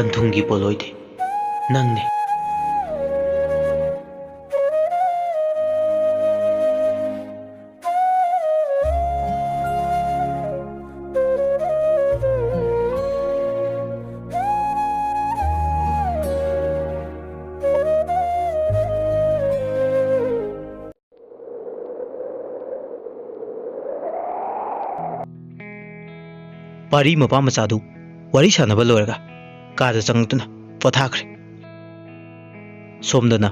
Panthungi Poloi nangni. Pari mapa machadu wari sanaba loraga kada changtuna pothakre somdana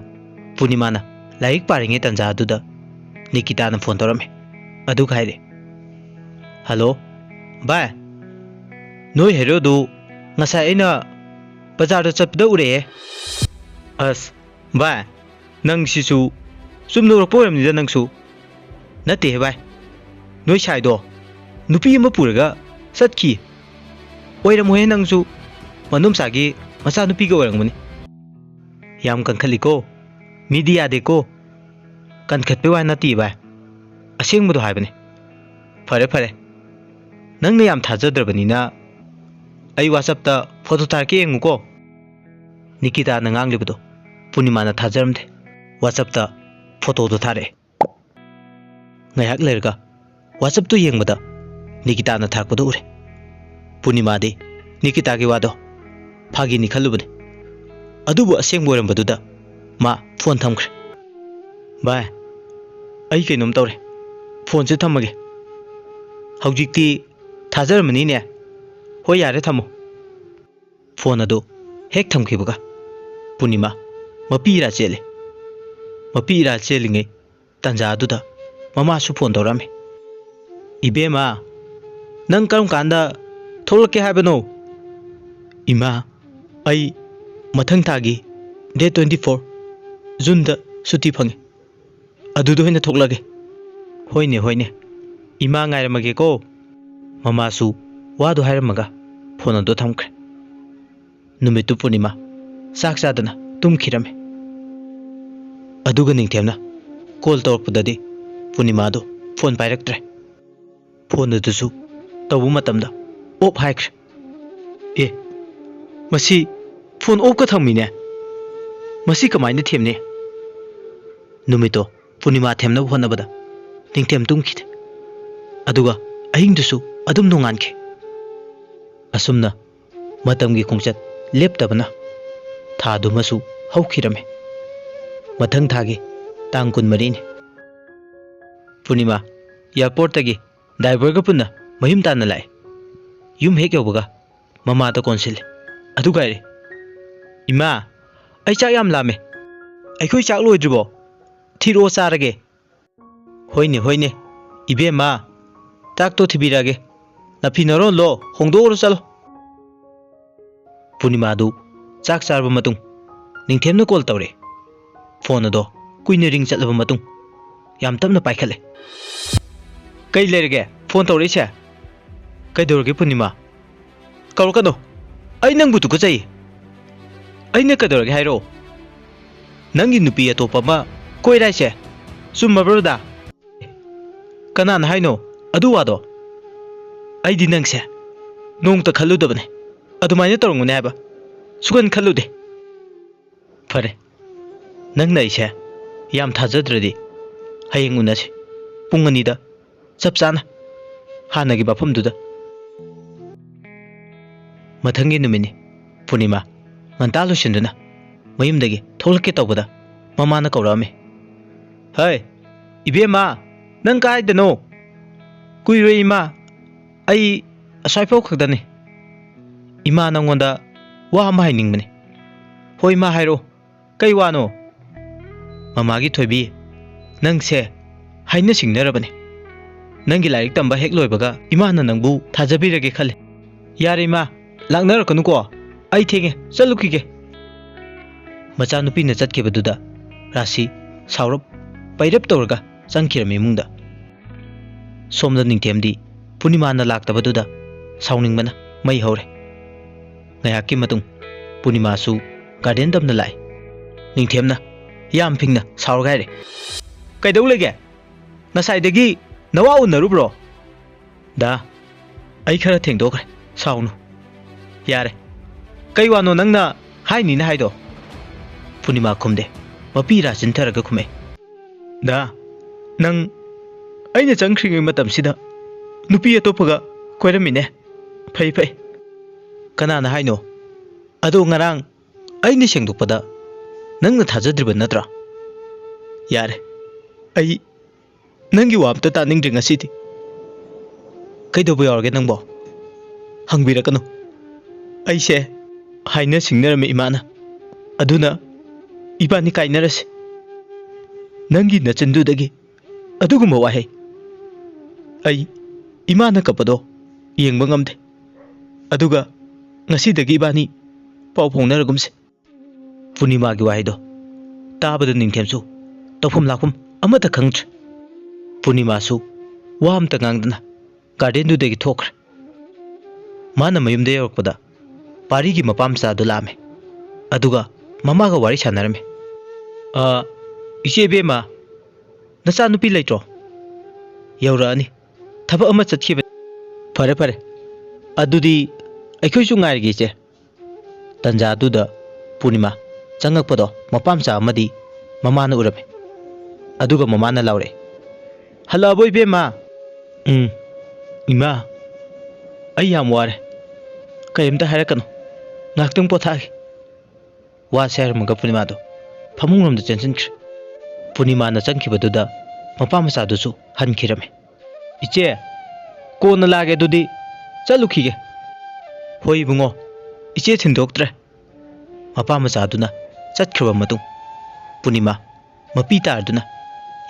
punimana laik paringe tanja aduda Nikita na phone torame adu khaire hello bye noi hero du ngasa ina bazar da chapda ure as bye nang sisu sumno poram ni da nang su nate bye noi sai do nupi ma puraga satki oira mohe nangsu manum sagi masa nupi ga warangmani yam kan khaliko media de ko kan khatpe wa nati ba aseng mudo haibani fare nangna yam thajadrabani na ai whatsapp ta photo tarke yengu ko Nikita na ngang libudo Punima na thajaramde whatsapp ta photo do thare ngayak lerga whatsapp tu yengmada Nikita na thakpado ure Punima de Nikita ki wado phagi ni khalubane adubu aseng borambaduda ma phone thamkhre bye ai kainom tawre phone se thamage haujikti thajarmani ne ho yare thamo phone adu hek thamkhibuga Punima mapira chelinge tanja aduda mama su phone tawrame ibema nang karam kanda tholke habano ima ai mathang thagi day 24 June da suti phange adudo hina thoklage hoine ima ngairamage ko mama su wadu hairamaga phone do thamkre numitu Punima saksadana tumkhirame aduga ningthemna call tawrpudadi Punima do phone pairaktre phone dusu tawu matamda op haikre e masi phone op ka thamine masi kamaina themne numito Punima themna honabada tingthem tumkhide aduga ahing dusu adum nongankhe asumna matamgi khongchat leptabana tha dumasu haukhirame mathang thagi tang kun marini Punima airport tagi driver ga punna mahim tana lai yum hek yobaga mama ta konsil adu gaire ima ai chak yam lame ai khoi chak loidribo thiro charage hoine ibe ma tak to thibirage na phinaro lo hongdoro chalo Punima du chak charba matung ningthemna call tawre phone ado kuine ring chatlaba matung yam tamna paikhale kai lerge phone tawre cha kai dorge Punima kaurkano ai nang butu ko chai ai ne kadorge hairo nangi nupi atopa ma koirai che summa broda kanan haino adu wado ai di nang se nong ta khalu dabane adumaina torngune haba sugan khalude fare nang nai che yam thajadradi hayeng unase pungani da chapchana hanagi bafum duda mathangi numini Punima ngantalo sinduna mayumdagi tholke tawbada mama na kaurame hai ibema nang kai dano kuiro ima ai asaipo khadane ima nangonda wa ma hainingmani hoi ma hairo kai wano mama gi thoibi nangse haina singnarabane nangi lairik tamba hek loibaga ima na nangbu thajabirage khale yare ma laknar kanu ko ai thenge chalukige macha nupi na chatke baduda rasi saurap pairap tawrga changkhirame mungda somda ningthemdi Punima na lakta baduda sauningmana mai hore ngayaki matung Punima su garden damna lai ningthemna yam phingna saurgaire kaidau lege nasaidagi nawa unarubro da ai khara thengdokre saunu yare Kay wano nang na hai ni na hai do. Punima khumde. Mapira chintharaga khume. Da nang aina changkhringai matam sida nupi atopaga koiramine. Phai phai. Kana na hai no. Ado ngarang aina sengdokpada nangna thajadriba natra. Yare. Ai nangi wamta taningdri ngasidi. Kaidobo yawarge nangbo. Hangbirakano. Aise haina singnarame imana. Aduna ibani kainarase. Nangi nachandudagi aduguma wahai. Ai imana kapado yengba ngamde. Aduga ngasidagi ibani pau phongnaragumse. Punima gi wahaido tabada ningthemsu tawfum lakum amata khangtre. Punima su wamta ngangdana garden dudagi thokre. Mana mayumde yorokpada pari gi mapam sa dulame. Aduga mama ga wari sanarame. Iche bema nacha nupi leitro. Yaurani thaba ama chatkiba. Pare pare. Adudi aikhoisu ngairgi che. Tanja duda Punima changakpado mapam sa amadi mamana urame. Aduga mamana laure. Hala boy bema. Ima ai yam ware. Kayimta hairakano. Ngaktung pothagi. Wa ser maga Punima do phamungromda chensinkre. Punima na changkibaduda mapa masa dusu hankirame. Iche kona lage dudi chalukhige. Hoi bungo iche thindoktre. Mapa masa duna chatkhriba matung Punima mapi tarduna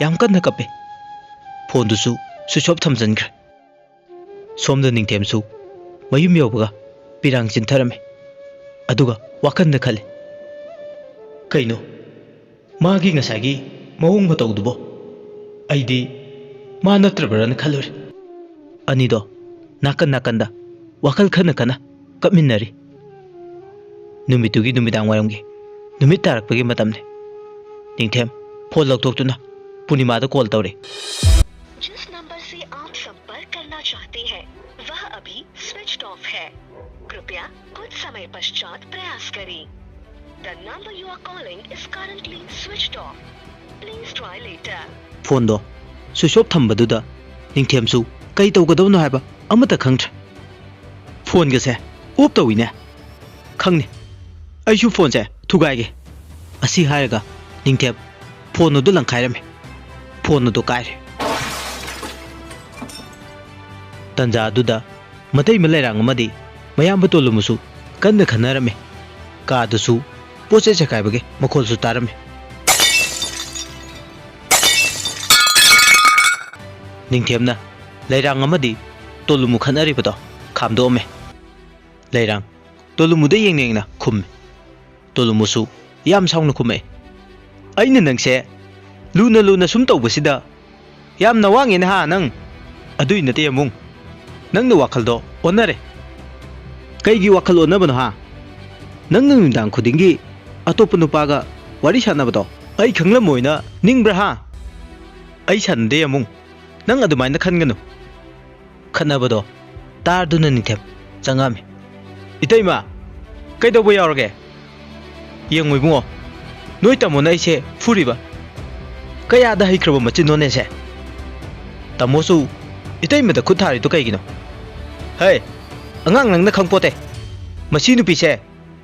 yam kanna kape. Phone dusu switch thamjankre. Somda ningthemsu mayum yawbaga pirang chintharame. Aduga wakanna khale. Kaino magi ngasagi mawung matawdubo aidi ma natrabarana khalure. Anido nakan nakanda wakal khana kana kapminnari. Numitugi numidang waramgi numit tarakpagi matamne. Ningthem phone lawtoktuna Punima da call tawre. जिस number से आप संपर्क करना चाहते हैं वह अभी switched off है. कृपया कुछ समय पश्चात प्रयास करें. The number you are calling is currently switched off. Please try later. Phone do switch off thambaduda ningthemsu kai tawgadawno haiba amata khangtre. Phone ga se off tawine khangni. Aishu phone se thugaige. Asi hairaga ningthem phone do langkhairame. Phone do kaire. Tanja duda matai malairang amadi mayam batolumusu kanna khanarame. Ka dusu poche chakaibage makhol su tarame. Ningthemna lairang amadi tolumu khanari bado khamdome. Lairang tolumu de yengnengna khum. Tolumusu yam saungna khume. Aina nangse luna sum tawbasida yam nawangena ha nang adui nate amung. Nangna wakhaldo onare. Kaigi wakhal onabano ha. Nangna nundang khudingi atopa nupaga wari sanabado ai khanglamoina ningbra ha. Ai sande amung nang adumaina khanganu. Khanabado tarduna ningthem changame. Itaima kaidobo yaurage. Yengmoi bungo noi tamona ise furiba. Kaya da haikraba machinone se. Tamosu itaima da khuthari to kaigino. Hey, angang nangna khangpote. Masi nupi se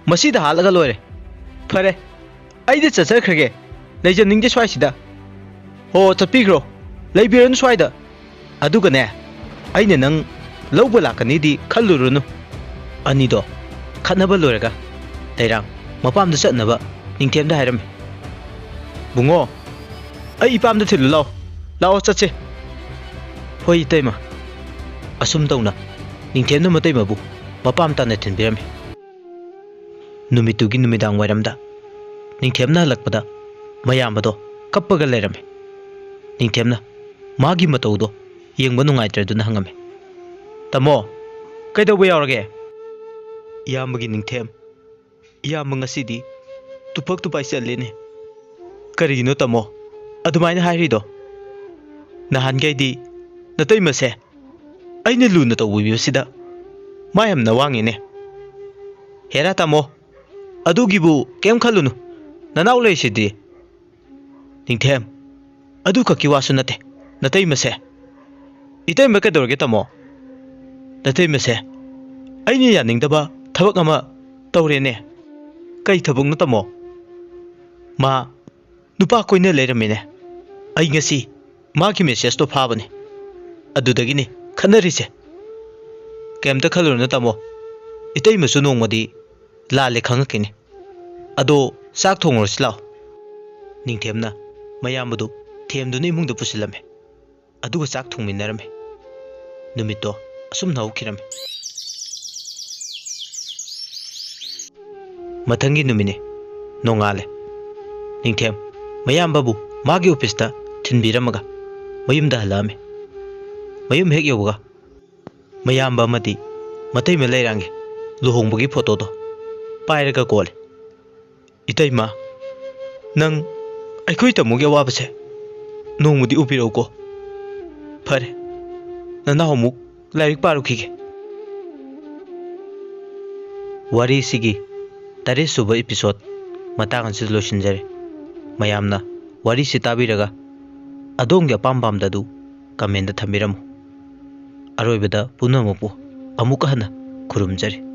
masi da halaga loire. Phare aida chachakhrage leijaningje swaisida. Ho chapigro leibiran swaida. Aduga ne aina nang lawba lakani di khallurunu. Anido khanaba loiraga lairang mapamda chatnaba ningthemda hairame. Bungo ai ipamda thilu lao chatse. Hoi taima asum tawna ningthemna mataimabu mapam tana thinbirame. Numitugi numidang wairamda ningthemna halakpada mayambado kappaga leirame. Ningthemna magi matawdo yengba nungaitraduna hangame. Tamo kaidobo yaurage. Iyambagi ningthem iyamba ngasidi tupak tupai chatlene. Karigino tamo adumaina hairido. Nahangaidi nataimase aina luna tawbibisida mayam nawangine. Hera tamo ꯑꯗꯨꯒꯤꯕꯨ ꯀꯩꯝ ꯈꯜꯂꯨꯅꯨ ꯅꯅꯥꯎ ꯂꯩꯁꯤꯗꯤ ꯅꯤꯡꯊꯦꯝ ꯑꯗꯨ ꯈꯛꯀꯤ ꯋꯥꯁꯨ ꯅꯠꯇꯦ ꯅꯇꯩꯃꯁꯦ ꯏꯇꯩꯃ ꯀꯩꯗꯧꯔꯒꯦ ꯇꯥꯃꯣ ꯅꯇꯩꯃꯁꯦ ꯑꯩꯅ ꯌꯥꯅꯤꯡꯗꯕ ꯊꯕꯛ ꯑꯃ ꯇꯧꯔꯦꯅꯦ ꯀꯩ ꯊꯕꯛꯅꯣ ꯇꯥꯃꯣ ꯃꯥ ꯅꯨꯄꯥ ꯀꯣꯏꯅ ꯂꯩꯔꯝꯃꯤꯅꯦ ꯑꯩ ꯉꯁꯤ ꯃꯥꯒꯤ ꯃꯦꯁꯦꯖꯇꯣ ꯐꯥꯕꯅꯦ ꯑꯗꯨꯗꯒꯤꯅꯤ ꯈꯟꯅꯔꯤꯁꯦ ꯀꯩꯝꯇ ꯈꯜꯂꯨꯔꯅꯨ ꯇꯥꯃꯣ ꯏꯇꯩꯃꯁꯨ ꯅꯣꯡꯃꯗꯤ ꯂꯥꯜꯂꯦ ꯈꯪꯉꯛꯈꯤꯅꯤ ꯑꯗꯣ ꯆꯥꯛ ꯊꯣꯡꯉꯨꯔꯁꯤ ꯂꯥꯛꯑꯣ ꯅꯤꯡꯊꯦꯝꯅ ꯃꯌꯥꯝꯕꯗꯨ ꯊꯦꯝꯗꯨꯅ ꯏꯃꯨꯡꯗ ꯄꯨꯁꯤꯜꯂꯝꯃꯦ ꯑꯗꯨꯒ ꯆꯥꯛ ꯊꯣꯡꯃꯤꯟꯅꯔꯝꯃꯦ ꯅꯨꯃꯤꯠꯇꯣ ꯑꯁꯨꯝꯅ ꯍꯧꯈꯤꯔꯝꯃꯦ ꯃꯊꯪꯒꯤ ꯅꯨꯃꯤꯠꯅꯤ ꯅꯣꯡꯉꯥꯜꯂꯦ ꯅꯤꯡꯊꯦꯝ ꯃꯌꯥꯝꯕꯕꯨ ꯃꯥꯒꯤ ꯑꯣꯐꯤꯁꯇ ꯊꯤꯟꯕꯤꯔꯝꯃꯒ ꯃꯌꯨꯝꯗ ꯍꯜꯂꯛꯑꯝꯃꯦ ꯃꯌꯨꯝ ꯍꯦꯛ ꯌꯧꯕꯒ ꯃꯌꯥꯝꯕ ꯑꯃꯗꯤ ꯃꯇꯩꯃ ꯂꯩꯔꯥꯡꯒꯤ ꯂꯨꯍꯣꯡꯕꯒꯤ ꯐꯣꯇꯣꯗꯣ ꯄꯥꯏꯔꯒ ꯀꯣꯜꯂꯦ ꯏꯇꯩꯃ ꯅꯪ ꯑꯩꯈꯣꯏ ꯇꯥꯃꯣꯒꯤ ꯑꯋꯥꯕꯁꯦ ꯅꯣꯡꯃꯗꯤ ꯎꯕꯤꯔꯛꯎꯀꯣ ꯐꯔꯦ ꯅꯅꯥꯎ ꯑꯃꯨꯛ ꯂꯥꯏꯔꯤꯛ ꯄꯥꯔꯨꯈꯤꯒꯦ ꯋꯥꯔꯤꯁꯤꯒꯤ 8th ꯁꯨꯕ ꯏꯄꯤꯁꯣꯗ ꯃꯇꯥꯡ ꯑꯁꯤꯗ ꯂꯣꯏꯁꯤꯟꯖꯔꯦ ꯃꯌꯥꯝꯅ ꯋꯥꯔꯤꯁꯤ ꯇꯥꯕꯤꯔꯒ ꯑꯗꯣꯝꯒꯤ ꯑꯄꯥꯝ ꯄꯥꯝꯗꯗꯨ ꯀꯃꯦꯟꯗ ꯊꯝꯕꯤꯔꯝꯃꯨ ꯑꯔꯣꯏꯕꯗ ꯄꯨꯝꯅꯃꯛꯄꯨ ꯑꯃꯨꯛꯀ ꯍꯟꯅ ꯈꯨꯔꯨꯝꯖꯔꯤ